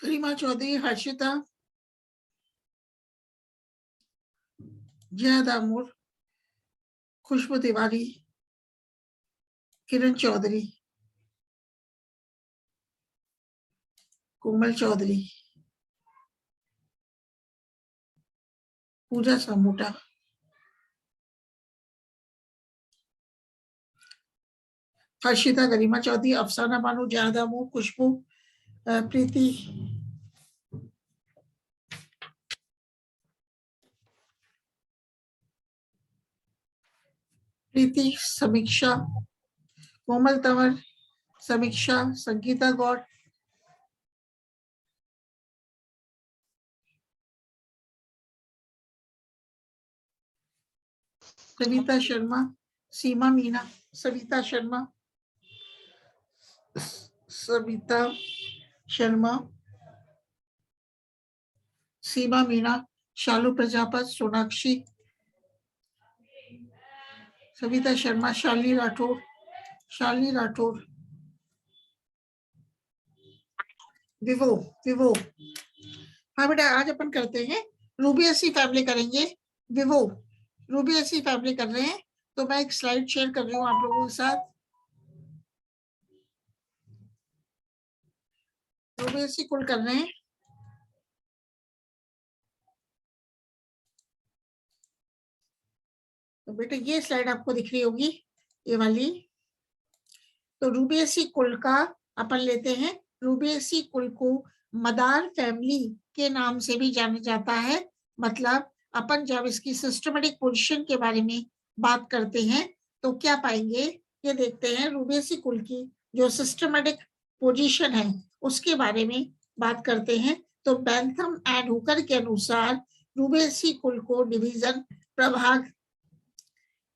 गरिमा चौधरी, हर्षिता, जया दामोर, खुशबू तिवारी, किरण चौधरी, कोमल चौधरी, पूजा समोटा, हर्षिता, गरिमा चौधरी, अफसाना बानो, जया दामोर, खुशबू, प्रीति, समीक्षा, कोमल तंवर, समीक्षा, संगीता गौड़, सविता शर्मा, सीमा मीना, सविता शर्मा, सीमा मीना, शालू प्रजापत, सोनाक्षी, सविता शर्मा, शालिनी राठौर, विवो। हाँ बेटा, आज अपन करते हैं रूबियसी फैमिली करेंगे। विवो रूबियसी फैमिली कर रहे हैं, तो मैं एक स्लाइड शेयर कर रही हूँ आप लोगों के साथ। रूबियसी कुल कर रहे हैं। तो बेटा ये स्लाइड आपको दिख रही होगी, ये वाली। तो रूबियसी कुल का अपन लेते हैं। रूबियसी कुल को मदार फैमिली के नाम से भी जाना जाता है। मतलब अपन जब इसकी सिस्टमेटिक पोजीशन के बारे में बात करते हैं तो क्या पाएंगे, ये देखते हैं। रूबियसी कुल की जो सिस्टमेटिक पोजीशन है उसके बारे में बात करते हैं। तो बैंथम एंड हुकर के अनुसार रूबियसी कुल को डिवीजन प्रभाग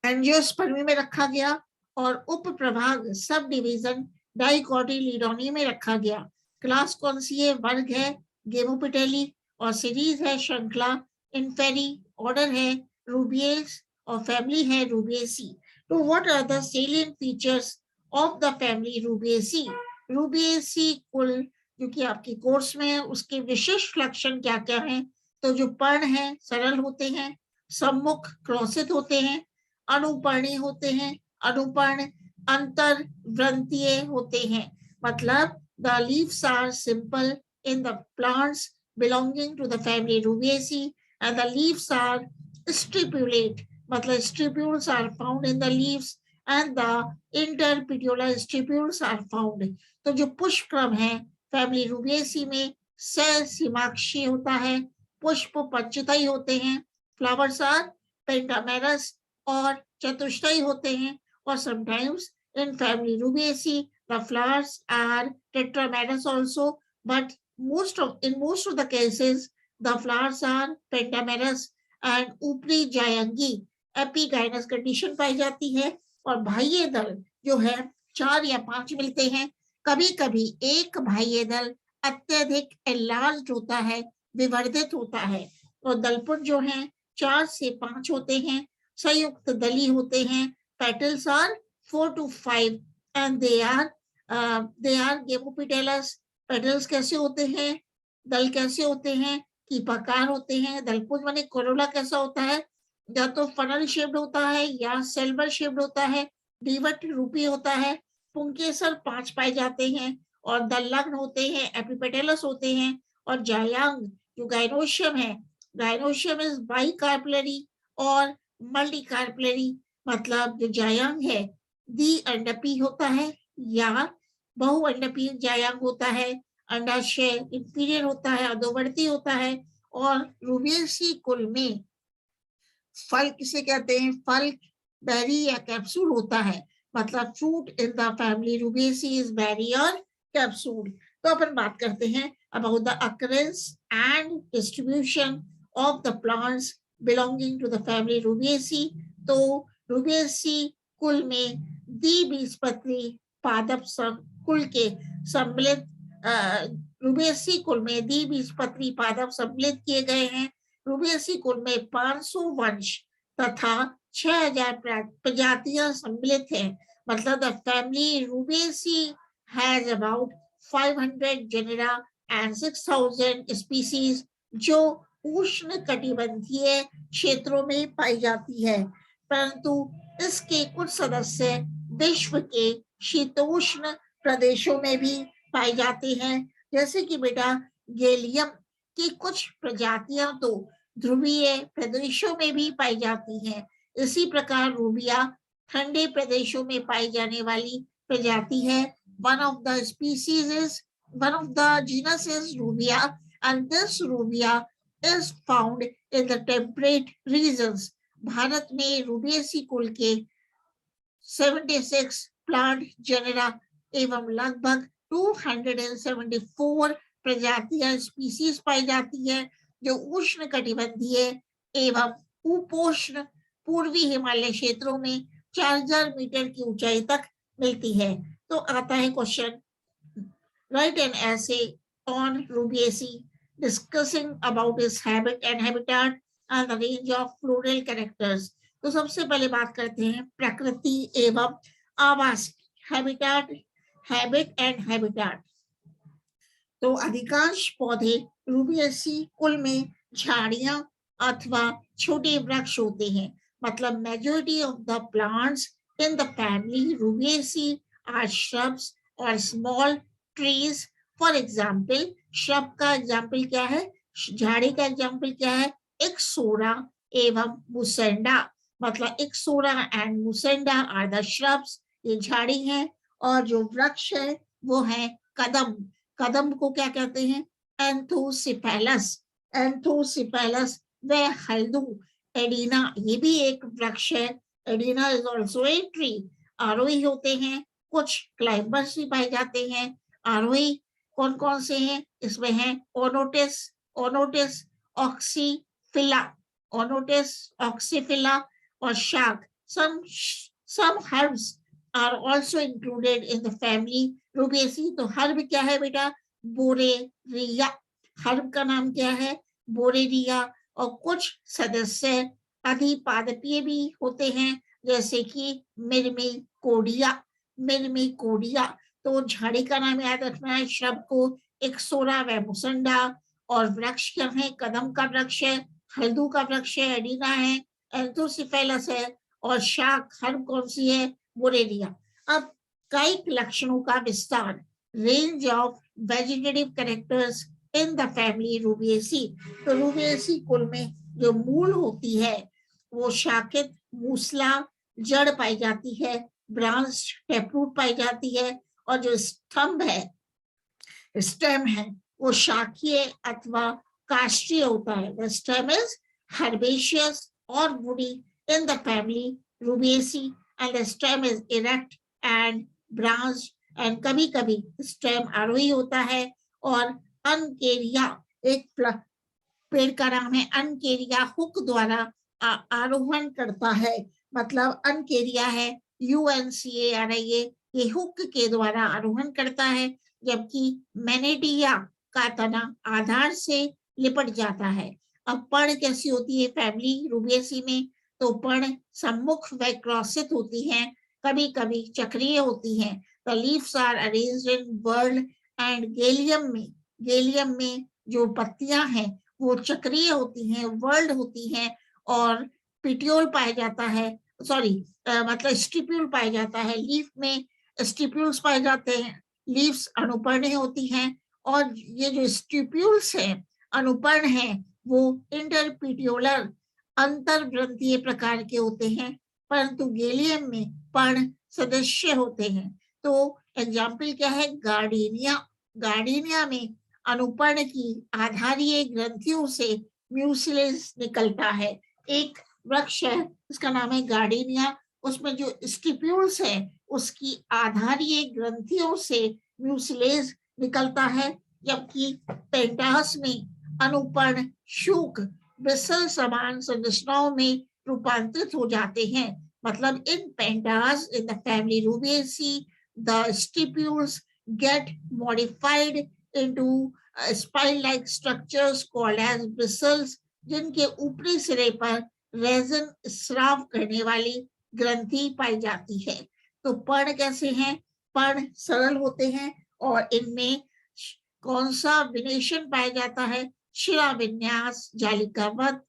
एंजियोस्पर्मी में रखा गया और उप प्रभाग सब डिवीजन डाइकोटिलीडोनी में रखा गया। क्लास कौन सी है? वर्ग है गेमोपिटेली और सीरीज है श्रृंखला इन्फेरी। ऑर्डर है रूबियस और फैमिली है रूबियसी। तो what are the salient features of the family Rubiaceae? Rubiaceae कुल जो कि आपकी कोर्स में है उसके विशिष्ट लक्षण क्या क्या हैं? तो जो पर्ण है सरल होते हैं, सम्मुख क्रॉसित होते हैं, अनुपर्णी होते हैं, अनुपर्ण अंतर व्रंतीय होते हैं। मतलब the leaves are simple in the plants belonging to the family Rubiaceae and the leaves are stipulate, मतलब stipules are found in the leaves and the interpetiolar stipules are found। तो जो पुष्प क्रम है फैमिली रूबियेसी में सहसीमाक्षी होता है, पुष्प पंचतई होते हैं, फ्लावर्स आर पेंटामेरस और चतुष्टयी होते हैं, और sometimes in family Rubiaceae the flowers are tetramerous also, but in most of the cases the flowers are pentamerous and ऊपरी जायंगी एपिगाइनस कंडीशन पाई जाती है। और बाह्य दल जो है 4 या 5 मिलते हैं। कभी कभी एक बाह्य दल अत्यधिक एनलार्ज्ड होता है, विवर्धित होता है। और दलपुट जो है 4 से 5 होते हैं, संयुक्त दली होते हैं। Petals are 4 to 5 and they are gamopetalous. Petals कैसे होते हैं, दल कैसे होते हैं, कीपाकार होते हैं। दलपुंज माने कोरोला कैसा होता है, या तो फनल शेप्ड होता है या सिल्वर शेप्ड होता है, दीवट रूपी होता है। पुंकेसर 5 पाए जाते हैं और दलग्न होते हैं, एपिपेटेलस होते हैं। और जायांग जो गाइनोशियम है, गाइनोशियम इज बाइकार्पलरी और मल्टीकार्पलरी। मतलब जो जायांग है द्विअंडपी होता है या बहुअंडपी जायांग होता है। अंडाशय इंफीरियर होता है, अधोवर्ती होता है। और रूबियेसी कुल में फल किसे कहते हैं? फल बेरी या कैप्सूल होता है। मतलब fruit in the family Rubiaceae is berry और कैप्सूल। तो अपन बात करते हैं about the occurrence and distribution of the plants belonging to the family Rubiaceae. तो रूबियेसी कुल में द्विबीजपत्री पादप कुल के सम्मिलित रूबियेसी कुल में द्विबीजपत्री पादप सम्मिलित किए गए हैं। रूबियेसी कुल में 500 वंश तथा 6000 प्रजातियां सम्मिलित हैं। मतलब the family Rubiaceae has about 500 genera and 6,000 species जो उष्ण कटिबंधीय क्षेत्रों में पाई जाती है, परंतु इसके कुछ सदस्य विश्व के शीतोष्ण प्रदेशों में भी पाए जाते हैं, जैसे कि बेटा गेलियम की कुछ प्रजातियां तो ध्रुवीय प्रदेशों में भी पाई जाती हैं। इसी प्रकार रूबिया ठंडे प्रदेशों में पाई जाने वाली प्रजाति है। One of the genus is Rubia and this Rubia is found in the temperate regions. Bharat में रूबिएसी कुल के 76 प्लांट जेनेरा एवं लगभग 274 प्रजातियां स्पीसीज पाई जाती है जो उष्ण कटिबंधीय एवं उपोष्ण पूर्वी हिमालय क्षेत्रों में 4000 मीटर की ऊंचाई तक मिलती है। तो आता है question, right an essay on Rubiaceae discussing about it's habit and habitat and the range of floral characters. तो सबसे पहले बात करते हैं प्रकृति एवं आवास, हैबिटेट, हैबिट एंड हैबिटेट। तो अधिकांश पौधे रूबिएसी कुल में झाड़ियां अथवा छोटे वृक्ष होते हैं, मतलब majority of the plants in the family Rubiaceae are shrubs और small trees. For example, shrub का एग्जाम्पल क्या है, झाड़ी का एग्जाम्पल क्या है, एक्सोरा एवं मुसेंडा, मतलब ixora and मुसेंडा are the shrubs, ये झाड़ी है, और जो वृक्ष है वो है कदम। कदम को क्या कहते हैं, एंथोसिपेलस, एंथोसिपेलस व हल्दू, एडिना ये भी एक वृक्ष है, एडिना इज ऑल्सो ए ट्री। आरोही होते हैं, कुछ क्लाइंबर्स भी पाए जाते हैं। आरोही कौन कौन से हैं, इसमें है ओनोटिस, ओनोटिस ऑक्सीफिला, ओनोटिस ऑक्सीफिला और शाक। some herbs are also included in the family Rubiaceae. तो हर्ब क्या है बेटा, बोरेरिया, हर्ब का नाम क्या है, बोरेरिया। और कुछ सदस्य अधिपादपीय भी होते हैं, जैसे कि मिर्मिकोडिया, मिर्मिकोडिया। तो झाड़ी का नाम याद रखना है, श्रब को एक्सोरा व मुसंडा, और वृक्ष क्या है, कदम का वृक्ष है, हल्दू का वृक्ष है, एडिना है, एंथोसिफेलस है, और शाक हर्ब कौन सी है, बोरेरिया। अब कई लक्षणों का विस्तार, range of vegetative characters in the family Rubiaceae. तो रूबिएसी कुल में जो मूल होती है वो शाखित मूसला जड़ पाई जाती है, ब्रांच टेपरूट पाई जाती है, और जो स्तंभ है, स्टेम है, वो शाखीय अथवा काष्ठीय होता है। The stem is herbaceous or woody in the family Rubiaceae, and the stem is erect and branched, and कभी कभी स्टेम आरोही होता है। और अनकेरिया एक पेड़ का नाम है, अनकेरिया हुक द्वारा आरोहण करता है, मतलब अनकेरिया है, UNCARIA, ये हुक के द्वारा आरोहण करता है, जबकि मैनेडिया का तना आधार से लिपट जाता है। अब पर्ण कैसी होती है फैमिली रूबिएसी में, तो पर्ण सम्मुख व क्रॉसित होती हैं, कभी कभी चक्रीय होती हैं। The leaves are arranged in whorl and Galium में जो पत्तियां हैं वो चक्रीय होती हैं, वर्ल्ड होती हैं, और पिट्यूल पाया जाता है, मतलब स्टिप्यूल पाया जाता है। लीफ में स्टिप्यूल्स पाए जाते हैं, लीव्स अनुपर्णीय होती हैं, और ये जो स्टिप्यूल्स हैं अनुपर्ण हैं वो इंटरपिट्यूलर अंतर्ग्रंथीय प्रकार के होते हैं, परंतु गेलियम में पर्ण सदस्य होते हैं। तो एग्जाम्पल क्या है, गार्डिनिया, गार्डिनिया में अनुपर्ण की आधारीय ग्रंथियों से म्यूसिलेज निकलता है। एक वृक्ष है उसका नाम है गार्डिनिया, उसमें जो स्टिप्यूल्स है उसकी आधारीय ग्रंथियों से म्यूसिलेज निकलता है, जबकि पेंटास में अनुपर्ण शूक ब्रिसल समान संरचनाओं में रूपांतरित हो जाते हैं। मतलब in Pentas in the family Rubiaceae the stipules get modified into spine-like structures called as bristles, जिनके ऊपरी सिरे पर रेजन स्राव करने वाली ग्रंथि पाई जाती है। तो पर्ण कैसे हैं, पर्ण सरल होते हैं और इनमें कौन सा विनेशन पाया जाता है? शिला विन्यास, जालिकावत,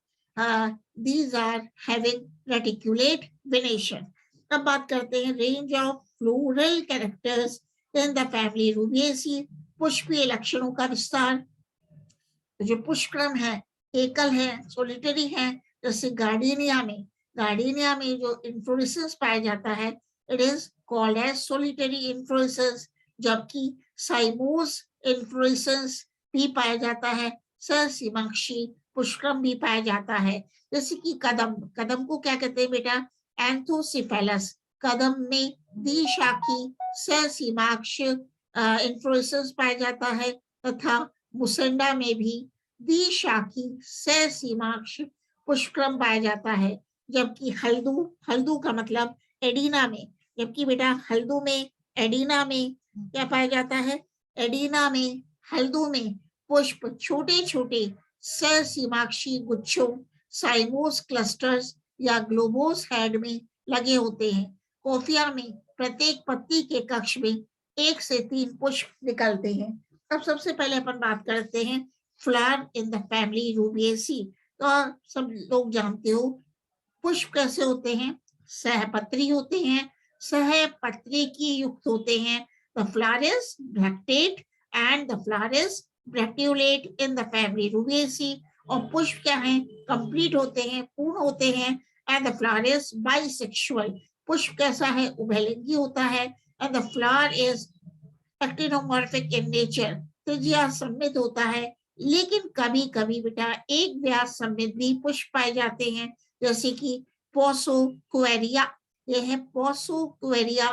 these are having reticulate venation. अब बात करते हैं range of floral characters in the family Rubiaceae, पुष्पीय लक्षणों का विस्तार। तो जो पुष्पक्रम है, एकल है, सोलिटरी है, जैसे गार्डिनिया में जो इन्फ्लोरेसेंस पाया जाता है, it is called as solitary inflorescence, जबकि साइमोस इन्फ्लोरेसेंस भी पाया जाता है, सहसीमाक्षी पुष्पक्रम भी पाया जाता है। जैसे कि कदम को क्या कहते हैं बेटा? एंथोसिफेलस। कदम में द्विशाखी सहसीमाक्ष इन्फ्लोरेसेंस पाया जाता है, तथा मुसंडा में भी द्विशाखी सहसीमाक्ष पुष्पक्रम पाया जाता है। जबकि हल्दू का मतलब एडिना में, जबकि बेटा हल्दू में एडिना में क्या पाया जाता है? एडिना में, हल्दू में पुष्प छोटे छोटे सहसीमाक्षी गुच्छों, साइमोस क्लस्टर्स या ग्लोबोस हेड में लगे होते हैं। कोफिया में प्रत्येक पत्ती के कक्ष में 1 से 3 पुष्प निकलते हैं। अब सबसे पहले अपन बात करते हैं flower in the family Rubiaceae. तो सब लोग जानते हो पुष्प कैसे होते हैं? सहपत्री होते हैं, सहपत्री की युक्त होते हैं। The flower is bracteate and the flower is bracteolate in the family Rubiaceae. और पुष्प क्या है? कंप्लीट होते हैं, पूर्ण होते हैं। And the flower is bisexual, पुष्प कैसा है? उभयलिंगी होता है। And the flower is actinomorphic in nature, त्रिज्या सममित होता है। लेकिन कभी कभी बेटा एक व्यास सममित भी पुष्प पाए जाते हैं, जैसे कि पोसोक्वेरिया। ये है Posoqueria.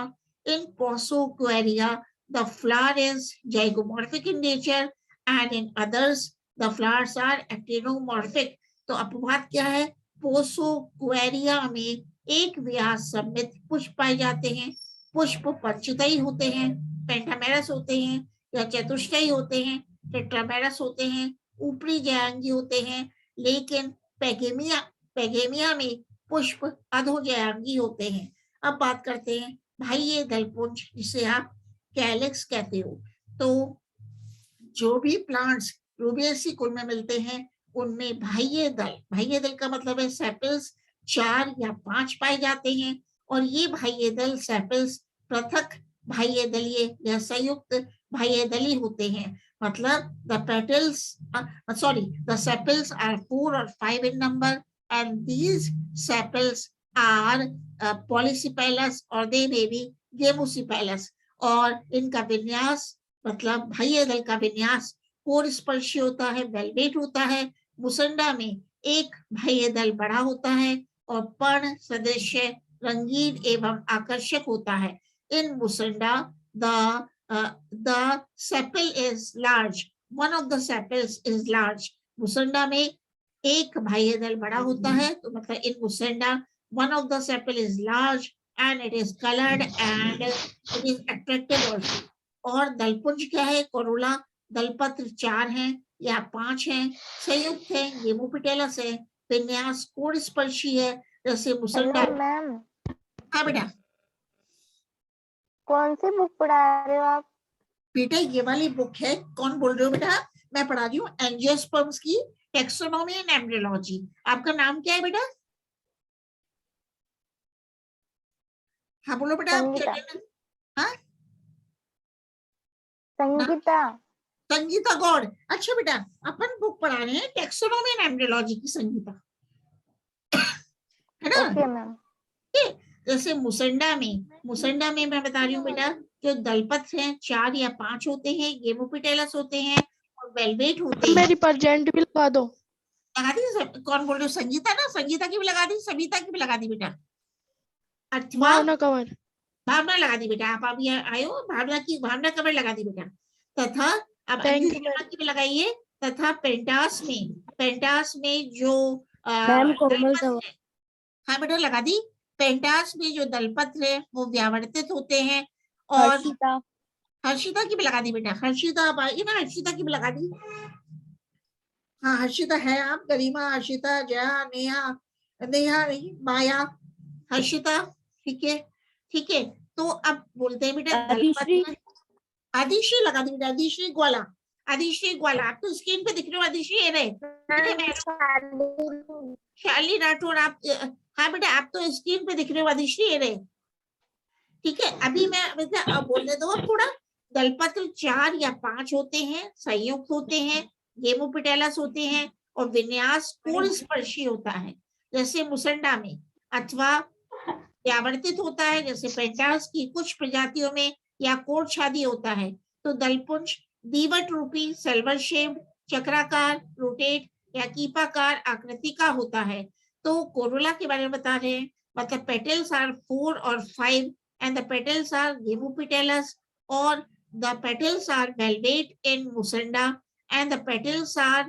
In Posoqueria the flower is zygomorphic in nature and in others the flowers are actinomorphic. तो अपवाद क्या है? पोसोक्वेरिया में एक व्यास सममित पुष्प पाए जाते हैं। पुष्प पंचतई होते हैं, पेंटामेरस होते हैं, या चतुष्टयी होते हैं, टेट्रामेरस होते हैं, ऊपरी जयांगी होते हैं। लेकिन पैगेमिया में पुष्प अधोजयांगी होते हैं। अब बात करते हैं बाह्य दलपुंज, जिसे आप कैलिक्स कहते हो। तो जो भी प्लांट्स रूबिएसी कुल में मिलते हैं, उनमें बाह्य दल का मतलब है सेपल्स 4 या 5 पाए जाते हैं। और ये बाह्य दल सेपल्स पृथक बाह्य दलीय या संयुक्त बाह्य दली होते हैं। मतलब the sepals are 4 or 5 in number, and these sepals are polysepalous or they may be gamosepalous। और इनका विन्यास मतलब बाह्य दल का विन्यास कोर स्पर्शी होता है, वेलवेट होता है। मुसंडा में एक बाह्य दल बड़ा होता है और पर्ण सदृश रंगीन एवं आकर्षक होता है। इन मुसंडा the sepal is large, one of the sepals is large। मुसंडा में एक बाह्य दल बड़ा होता है, तो मतलब इन मुसंडा one of the sepal is large and it is colored and it is attractive also। और दलपुंज क्या है? कोरोला, दलपत्र 4 हैं या 5 हैं, संयुक्त है, गेमोपिटेलस है, विन्यास कोर स्पर्शी है, जैसे मुसंडा। मैम, हाँ बेटा। कौन सी बुक पढ़ा रहे हो आप? बेटा ये वाली बुक है। कौन बोल रहे हो बेटा? मैं पढ़ा रही हूँ एंजियोस्पर्म्स की टेक्सोनोमी एंड एम्ब्रियोलॉजी। आपका नाम क्या है बेटा? हाँ बोलो बेटा। संगीता। हाँ संगीता। संगीता गौड़। अच्छा बेटा, अपन बुक पढ़ा रहे हैं टेक्सोनोमी एंड एम्ब्रियोलॉजी की, संगीता है ना? Okay ma'am. जैसे मुसंडा में मैं बता रही हूँ बेटा, जो दलपत्र हैं 4 या 5 होते हैं, गेमोपिटेलस होते हैं और वेलवेट होते हैं। मेरी परजेंट भी लगा दो। लगा दी? कौन बोल रहे हो? संगीता ना? संगीता की भी लगा दी, सविता की भी लगा दी बेटा। अथवा भावना कंवर। भावना लगा दी बेटा। आप अभी आए हो, भावना कवर लगा दी बेटा। तथा अब अंजू शर्मा की भी लगाइए। तथा पेंटास में जो हाँ बेटा लगा दी। पेंटास में जो दलपत्र है वो व्यावर्तित होते हैं। और हर्षिता की भी लगा दी बेटा। हर्षिता अब आइए ना, हर्षिता की भी लगा दी। हाँ हर्षिता है आप, गरिमा, हर्षिता, जया, नेहा नहीं, माया, हर्षिता। ठीक है। तो अब बोलते हैं बेटा आदिश्री लगा दी बेटा। आदिश्री ग्वाला। आदिश्री ग्वाला, आप तो स्क्रीन पे दिख रहे हो आदिश्री, ये रहे। शाली राठौर, आप हाँ बेटा आप तो स्क्रीन पे दिख रहे हो आदिश्री, ये रहे। ठीक है, अभी मैं अब बोलने दो थोड़ा। दलपत्र 4 या 5 होते हैं, संयुक्त होते हैं, गेमोपिटेलस होते हैं और विन्यास कोण स्पर्शी होता है, जैसे मुसंडा में, अथवा व्यावर्तित होता है जैसे पेंटास की कुछ प्रजातियों में, या कोट शादी होता है। तो दलपुंज दीवट रूपी सिल्वर शेप्ड, चक्राकार, रोटेट या कीपाकार आकृति का होता है। तो कोरोला के बारे में बता रहे हैं, मतलब पेटल्स आर 4 और 5 and the petals are gemopetallous, or the petals are valvate in musanda and the petals are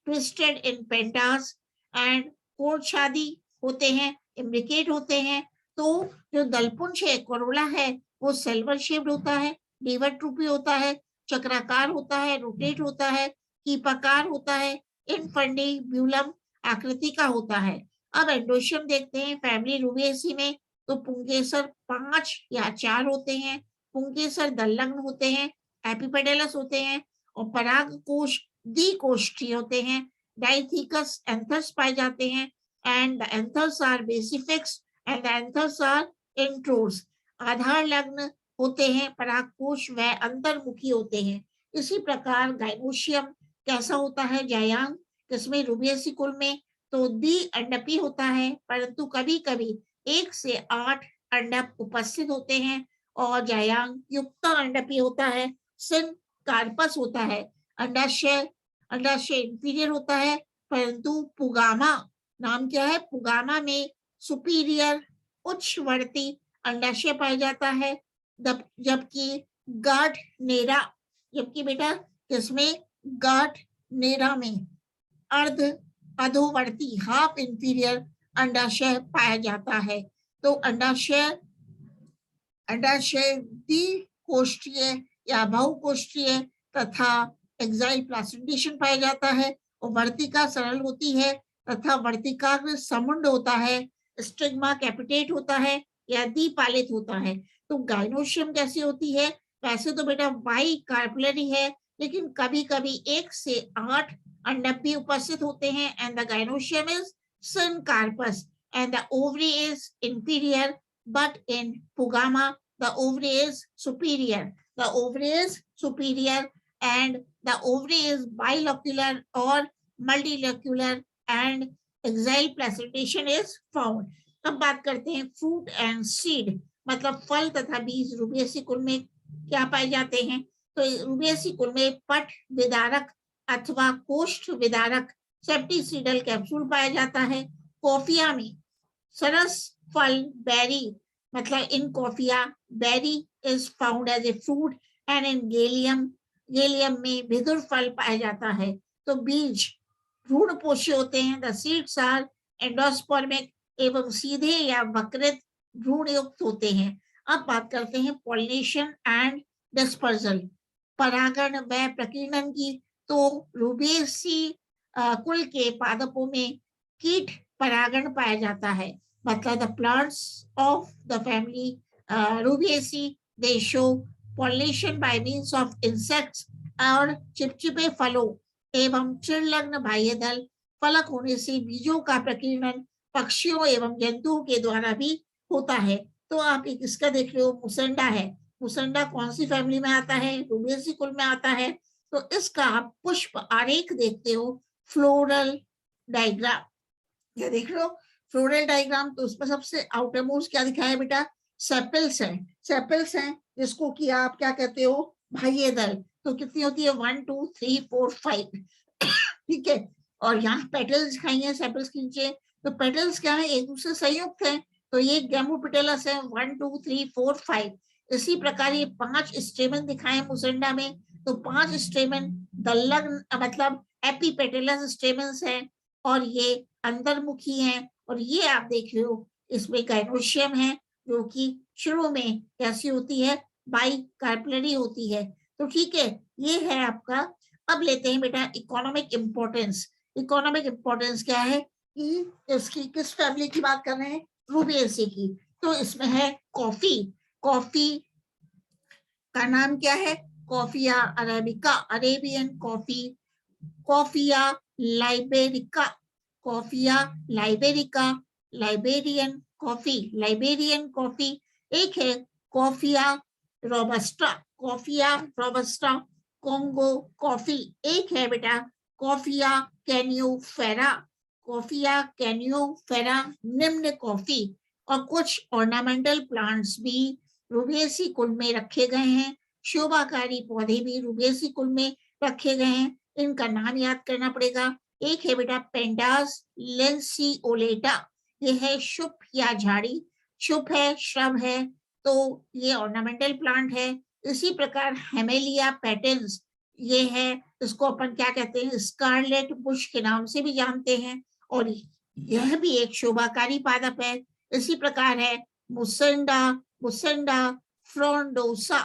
twisted in pentas and कोट शादी होते हैं, इम्ब्रिकेट होते हैं। तो जो दलपुंज है, कोरोला है, वो सिल्वर शेप्ड होता है, डीवट रूपी होता है, चक्राकार होता है, रोटेट होता है, कीपाकार होता है, इनफंडिब्यूलम आकृति का होता है। अब एंडोशियम देखते हैं फैमिली रूबिएसी में। तो पुंकेसर 5 या 4 होते हैं, पुंकेसर दलग्न होते हैं, एपिपेडलस होते हैं और पराग कोश द्विकोष्ठी होते हैं, डाइथिकस एंथर्स पाए जाते हैं and the anthers are basifixed and the anthers are introrse. आधार लग्न होते हैं, पराग कोश व अंतर्मुखी होते हैं। इसी प्रकार गाइनोशियम कैसा होता है, जायांग, जिसमें रूबिएसी कुल में तो द्विअंडपी होता है, परंतु कभी-कभी 1 से 8 अंडक उपस्थित होते हैं और जायांग युक्त अंडपी होता है, सिन कार्पस होता है। अंडाशय इंफीरियर होता है, परंतु पुगामा, नाम क्या है, पुगामा में सुपीरियर उच्चवर्ती अंडाशय पाया जाता है। जबकि गाठ नेरा, जबकि बेटा इसमें गाठ नेरा में अर्ध अधोवर्ती हाफ इंफीरियर अंडाशय पाया जाता है। तो अंडाशय द्विकोष्ठीय या बहुकोष्ठीय तथा एक्साइल प्लासेंटेशन पाया जाता है और वर्तिका सरल होती है तथा वर्तिकाग्र समुंड होता है, स्टिग्मा कैपिटेट होता है या द्विपालित होता है। तो गाइनोशियम कैसी होती है, वैसे तो बेटा बाई कार्पलरी है, लेकिन कभी-कभी 1 से 8 अंडपी उपस्थित होते हैं and the gynoecium is syncarpus and the ovary is inferior, but in Pugama the ovary is superior. The ovary is superior and the ovary is bilocular or multilocular and axial placentation is found. अब बात करते हैं fruit and seed, मतलब फल तथा बीज Rubiaceae कुल में क्या पाए जाते हैं। तो रूबिएसी कुल में पट विदारक अथवा कोष्ठ विदारक सेप्टिसीडल कैप्सूल पाया जाता है। कॉफिया में सरस फल बेरी, मतलब in Coffea berry is found as a fruit and in Galium में भिदुर फल पाया जाता है। तो बीज भ्रूणपोषी होते हैं, द सीड्स आर एंडोस्पर्मिक एवं सीधे या वक्रित भ्रूण युक्त होते हैं। अब बात करते हैं पॉलिनेशन एंड डिस्पर्सल, परागण व प्रकीर्णन की। तो रूबिएसी कुल के पादपों में कीट परागण पाया जाता है, मतलब the plants of the family Rubiaceae they show pollination by means of insects और चिपचिपे फलों एवं चिरलग्न बाह्यदल फलक होने से बीजों का प्रकीर्णन पक्षियों एवं जंतुओं के द्वारा भी होता है। तो आप एक इसका देख रहे हो, मुसंडा है, मुसंडा कौन सी फैमिली में आता है, रूबिएसी कुल में आता है। तो इसका आप पुष्प आरेख देखते हो, फ्लोरल डायग्राम, क्या देख रहे हो, फ्लोरल डायग्राम। तो उसमें सबसे आउटर मोस्ट क्या दिखाया है बेटा, सेपल्स है, सेपल्स हैं, जिसको कि आप क्या कहते हो, बाह्य दल। तो कितनी होती है, 1 2 3 4 5, ठीक है। और यहाँ पेटल्स दिखाई है सेपल्स के नीचे। तो पेटल्स क्या है, एक दूसरे संयुक्त है। तो ये गैमोपेटलस है, 1 2 3 4 5। इसी प्रकार ये 5 स्टेमन दिखाए मुसंडा में। तो 5 स्टेमन दलग्न, मतलब एपिपेटलस स्टेमन्स हैं और ये अंतर्मुखी हैं। और ये आप देख रहे हो, इसमें गाइनोशियम है जो कि शुरू में कैसी होती है, बाई कार्पलरी होती है। तो ठीक है, ये है आपका। अब लेते हैं बेटा इकोनॉमिक इंपॉर्टेंस। इकोनॉमिक इंपॉर्टेंस क्या है कि इसकी किस फैमिली की बात कर रहे हैं, रूबिएसी की। तो इसमें है कॉफी, कॉफी का नाम क्या है, Coffea arabica Arabian coffee, Coffea liberica, Coffea liberica Liberian coffee, Liberian coffee. एक है Coffea robusta, Coffea robusta Congo coffee. एक है बेटा कॉफिया कैनियोफेरा, कॉफिया कैनियोफेरा निम्न कॉफी। और कुछ ऑर्नामेंटल प्लांट्स भी रुबेसी कुल में रखे गए हैं, शोभाकारी पौधे भी रुबेसी कुल में रखे गए हैं। इनका नाम याद करना पड़ेगा। एक है बेटा पेंडास लेंसियोलेटा, ये है शुभ या झाड़ी, शुभ है श्रब है, तो ये ऑर्नामेंटल प्लांट है। इसी प्रकार हेमेलिया पैटर्न्स, ये है, इसको अपन क्या कहते हैं, स्कारलेट बुश के नाम से भी जानते हैं, और यह भी एक शोभाकारी पादप है। इसी प्रकार है मुसेंडा, मुसेंडा फ्रोंडोसा,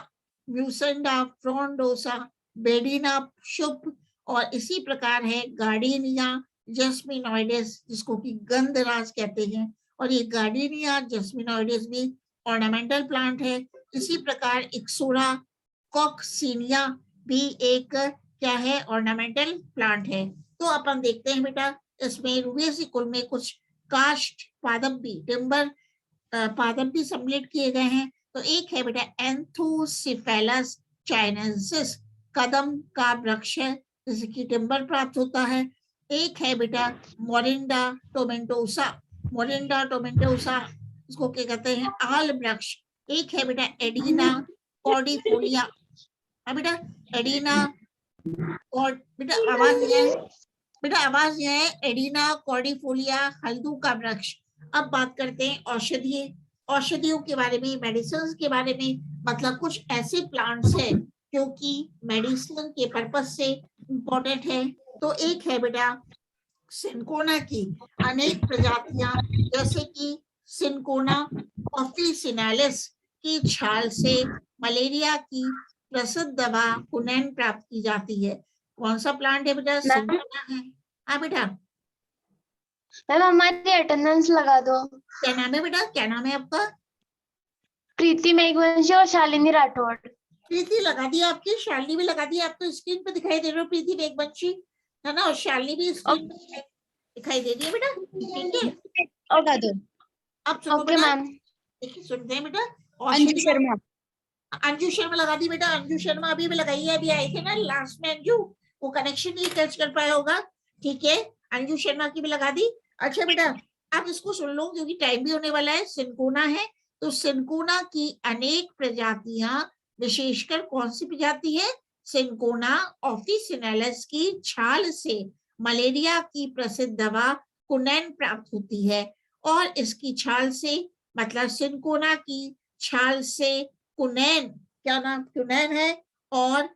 म्यूसेंडा फ्रोंडोसा बेडिना शुभ। और इसी प्रकार है गार्डिनिया जस्मिनोइडिस, जिसको कि गंधराज कहते हैं, और ये गार्डिनिया जस्मिनोइडिस भी ऑर्नामेंटल प्लांट है। इसी प्रकार इक्सोरा कॉक्सिनिया भी एक क्या है, ऑर्नामेंटल प्लांट है। तो अपन देखते हैं बेटा, इसमें रुबेसी कुल में कुछ काष्ठ पादप भी, टिम्बर पादप भी सम्मिलित किए गए हैं। तो एक है बेटा एंथोसिफेलस चाइनेंसिस, कदम का वृक्ष है, जिससे कि टिम्बर प्राप्त होता है। एक है बेटा मोरिंडा टोमेंटोसा, मोरिंडा टोमेंटोसा, इसको क्या कहते हैं, आल वृक्ष। एक है बेटा एडिना कॉर्डिफोलिया, बेटा एडिना, और बेटा आवाज है, बेटा आवाज यह है, एडिना कॉर्डिफोलिया हल्दू का वृक्ष। अब बात करते हैं औषधीय, औषधियों के बारे में, मेडिसिन के बारे में। मतलब कुछ ऐसे प्लांट्स हैं जो कि मेडिसिन के पर्पज से इम्पोर्टेंट है। तो एक है बेटा सिनकोना की अनेक प्रजातियां, जैसे कि सिनकोना ऑफिसिनालिस की छाल से मलेरिया की प्रसिद्ध दवा कुनैन प्राप्त की जाती है। कौन सा प्लांट है बेटा, सिनकोना है। हाँ बेटा, मैम हमारी अटेंडेंस लगा दो। क्या नाम है बेटा, क्या नाम है आपका? प्रीति मेघवंशी और शालिनी राठौड़। प्रीति लगा दी आपकी, शालिनी भी लगा दी, आपको स्क्रीन पे दिखाई दे रही हो प्रीति मेघवंशी, है ना, और शालिनी भी स्क्रीन पे दिखाई दे रही है बेटा, ठीक है। लगा दो। अब सुनो ओके बेटा, मैम। देखिए सुनते हैं बेटा। अंजू शर्मा। अंजू शर्मा लगा दी बेटा, अंजू शर्मा अभी भी लगाई है, अभी आई थी ना लास्ट में अंजू, वो कनेक्शन नहीं कैच कर पाया होगा, ठीक है। अंजू शर्मा की भी लगा दी। अच्छा बेटा, आप इसको सुन लो क्योंकि टाइम भी होने वाला है। सिनकोना है, तो सिनकोना की अनेक प्रजातियां, विशेषकर कौन सी प्रजाति है, सिनकोना ऑफिसिनालिस की छाल से मलेरिया की प्रसिद्ध दवा कुनैन प्राप्त होती है। और इसकी छाल से, मतलब सिनकोना की छाल से कुनैन, क्या नाम कुनैन है, और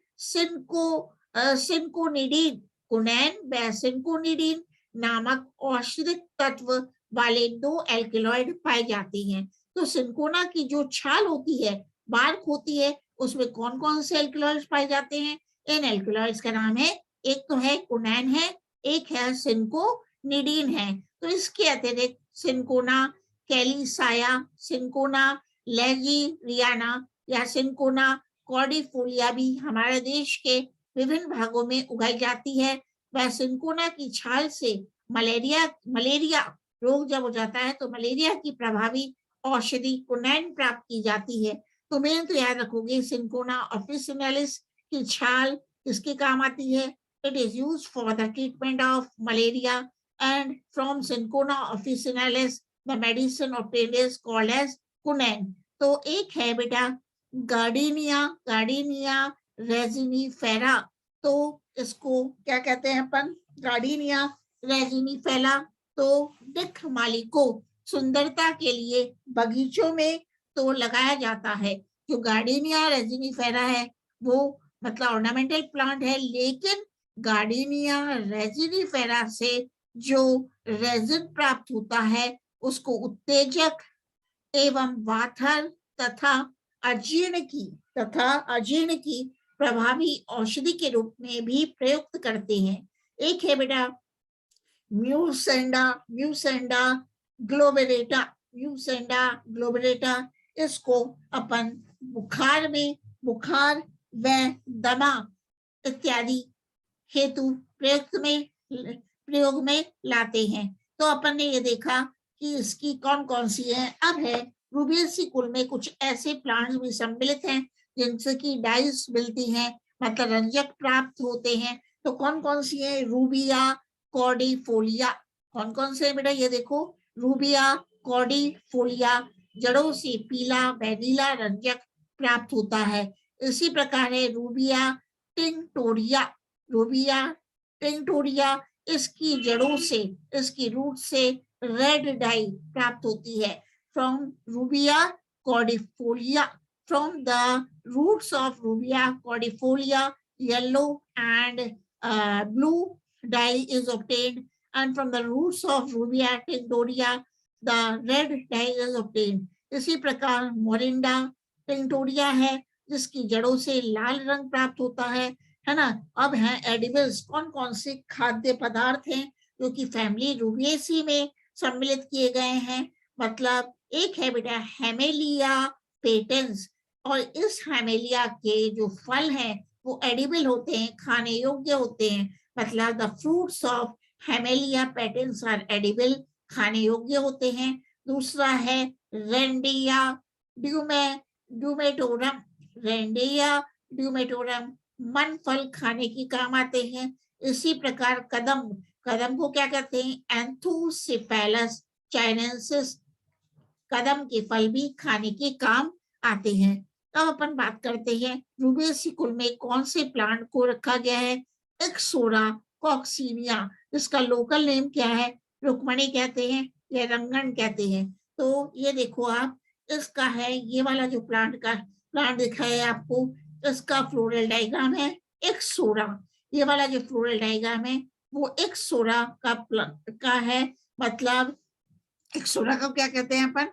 सिनकोनिडीन, कुनैन व सिनकोनिडीन नामक औषधिक तत्व वाले 2 एल्कलॉइड पाए जाते हैं। तो सिनकोना की जो छाल होती है, बार्क होती है, उसमें कौन कौन से एल्कलॉइड्स पाए जाते हैं? इन एल्कलॉइड्स का नाम है, एक तो है कुनैन है, एक है सिनकोनिडीन है। तो इसके अतिरिक्त सिनकोना कैलिसाया, सिनकोना लेजीरियाना या सिनकोना कॉर्डिफोलिया भी हमारे देश के विभिन्न भागों में उगाई जाती है। वह सिनकोना की छाल से मलेरिया रोग जब हो जाता है तो मलेरिया की प्रभावी औषधि कुनैन प्राप्त की जाती है। तो मैं तो याद रखोगे, सिनकोना ऑफिसिनालिस की छाल किसके काम आती है? It is used for the treatment of malaria, and from Cinchona officinalis the medicine obtained is called as quinine. तो एक है बेटा गार्डिनिया, गार्डिनिया रेजिनीफेरा, तो इसको क्या कहते हैं अपन, गार्डिनिया रेजिनीफेरा। तो दिख माली को सुंदरता के लिए बगीचों में तो लगाया जाता है। जो गार्डिनिया रेजिनीफेरा है वो मतलब ऑर्नामेंटल प्लांट है, लेकिन गार्डिनिया रेजिनीफेरा से जो रेजिन प्राप्त होता है उसको उत्तेजक एवं वाथर तथा अजीर्ण की प्रभावी औषधि के रूप में भी प्रयुक्त करते हैं। एक है बेटा म्यूसेंडा, म्यूसेंडा ग्लोबरेटा, म्यूसेंडा ग्लोबरेटा, इसको अपन बुखार में, बुखार व दमा इत्यादि हेतु प्रयोग में लाते हैं। तो अपन ने ये देखा कि इसकी कौन कौन सी है। अब है रूबियेसी कुल में कुछ ऐसे प्लांट्स भी सम्मिलित हैं जिनसे कि डाइस मिलती हैं, मतलब रंजक प्राप्त होते हैं। तो कौन कौन सी है? रूबिया कॉर्डिफोलिया। कौन कौन से बेटा? ये देखो, रूबिया कॉर्डिफोलिया जड़ों से पीला व नीला रंजक प्राप्त होता है। इसी प्रकार है रूबिया टिंक्टोरिया। रूबिया टिंक्टोरिया, इसकी जड़ों से, इसकी रूट से रेड डाई प्राप्त होती है। From rubia cordifolia, from the roots of Rubia cordifolia, yellow and blue dye is obtained, and from the roots of Rubia tinctoria, the red dye is obtained. इसी प्रकार मोरिंडा टिंक्टोरिया है जिसकी जड़ों से लाल रंग प्राप्त होता है ना। अब है एडिबल्स। कौन कौन से खाद्य पदार्थ हैं जो कि फैमिली रूबिएसी में सम्मिलित किए गए हैं? मतलब एक है बेटा हेमेलिया पेटेंस, और इस हेमेलिया के जो फल हैं वो एडिबल होते हैं, खाने योग्य होते हैं। मतलब the fruits of Hamelia patens are edible, खाने योग्य होते हैं। दूसरा है रेंडिया ड्यूमेटोरम। रेंडिया ड्यूमेटोरम मन फल खाने की काम आते हैं। इसी प्रकार कदम, कदम को क्या कहते हैं? एंथोसिफेलस चाइनेंसिस। कदम के फल भी खाने के काम आते हैं। अब अपन बात करते हैं रूबिएसी कुल में कौन से प्लांट को रखा गया है। एक्सोरा कॉक्सीनिया, इसका लोकल नेम क्या है? रुक्मणी कहते हैं या रंगन कहते हैं। तो ये देखो आप, इसका है ये वाला जो प्लांट दिखा है आपको, इसका फ्लोरल डायग्राम है एक्सोरा। ये वाला जो फ्लोरल डायग्राम है वो एक्सोरा का है। मतलब एक्सोरा को क्या कहते हैं अपन?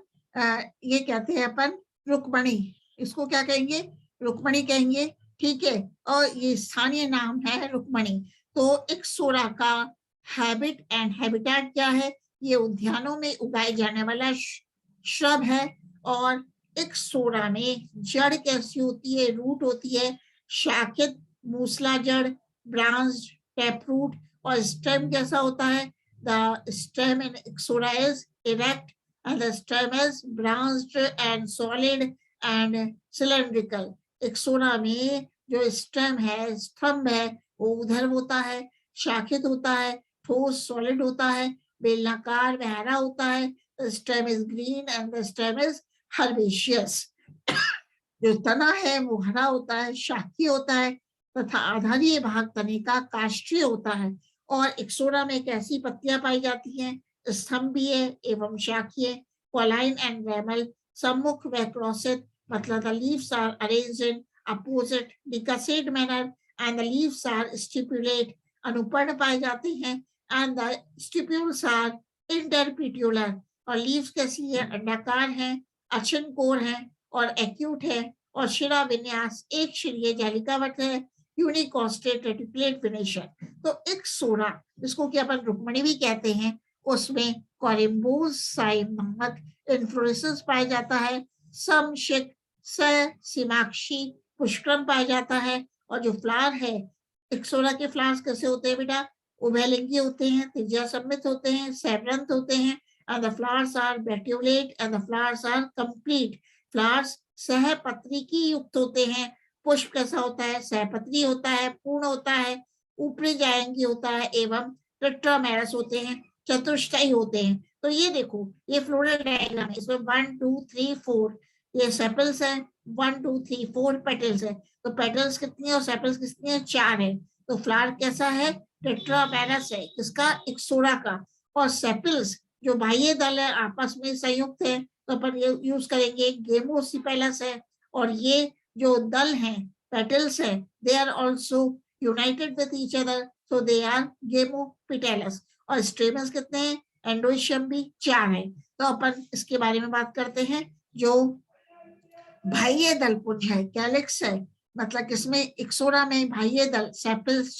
ये कहते हैं अपन रुक्मणी। इसको क्या कहेंगे? रुक्मणी कहेंगे, ठीक है। और ये स्थानीय नाम है रुक्मणी। तो एक्सोरा का हैबिट एंड हैबिटेट क्या है? ये उद्यानों में उगाए जाने वाला श्रब है। और एक्सोरा में जड़ कैसी होती है? रूट होती है शाखित मूसला जड़, ब्रांच टैपरूट। और स्टेम कैसा होता है? The stem in Ixora is erect and the stem is branched and solid and cylindrical. Ixora में जो स्टेम है, स्तंभ है, वो उधर होता है, शाखित होता है, ठोस सॉलिड होता है, बेलनाकार गहरा होता है। Stem is green and the stem is herbaceous. जो तना है वो हरा होता है, शाखीय होता है, तथा आधारीय भाग तने का काष्ठीय होता है। और एक्सोरा में कैसी पत्तियां पाई जाती हैं? स्तंभीय एवं शाखीय, कॉलाइन एंड रैमल, सम्मुख व क्रॉसित। मतलब the leaves are arranged in opposite decussate manner and the leaves are stipulate, अनुपर्ण पाए जाते हैं। and the stipules are interpetular, और लीव्स कैसी है? अंडाकार है, अचनकोर है और एक्यूट है। और शिरा विन्यास एक शिरीय जालिकावत है, यूनिकोस्टेट रेटिकुलेट फिनिशन। तो एक्सोरा, जिसको कि अपन रुक्मणी भी कहते हैं, उसमें कोरिम्बोसाइम नामक इन्फ्लोरेसेंस पाया जाता है। समशिक सीमाक्षी पुष्करम पाया जाता है। और जो फ्लावर है एक्सोरा के, फ्लावर्स कैसे होते हैं बेटा? उभयलिंगी होते हैं, त्रिज्या सम्मित होते हैं, सैबरंत होते हैं। and the flowers are betiolate and the flowers are complete. Flowers सहपत्रिकी युक्त होते हैं। पुष्प कैसा होता है? सहपत्री होता है, पूर्ण होता है, ऊपरी जायंगी होता है एवं टेट्रामेरस होते हैं, चतुष्टयी होते हैं। तो ये देखो, ये फ्लोरल डायग्राम है। इसमें 1 2 3 4 ये सेपल्स है, 1 2 3 4 पेटल्स है। तो पेटल्स कितनी है और सेपल्स कितनी है? 4 है। तो फ्लावर कैसा है? टेट्रामेरस है, किसका? एक्सोरा का। और सेपल्स जो बाह्य दल है आपस में संयुक्त है, तो अपन ये यूज करेंगे गेमोसिपेलस है। और ये जो दल हैं, पेटल्स है, they are also united with each other, so they are gamopetalous. और स्टेमस कितने हैं? एंडोशियम भी 4 है। तो अपन इसके बारे में बात करते हैं। जो बाह्य दल पुंज है, कैलिक्स है, मतलब किसमें? एक्सोरा में बाह्य दल सेपल्स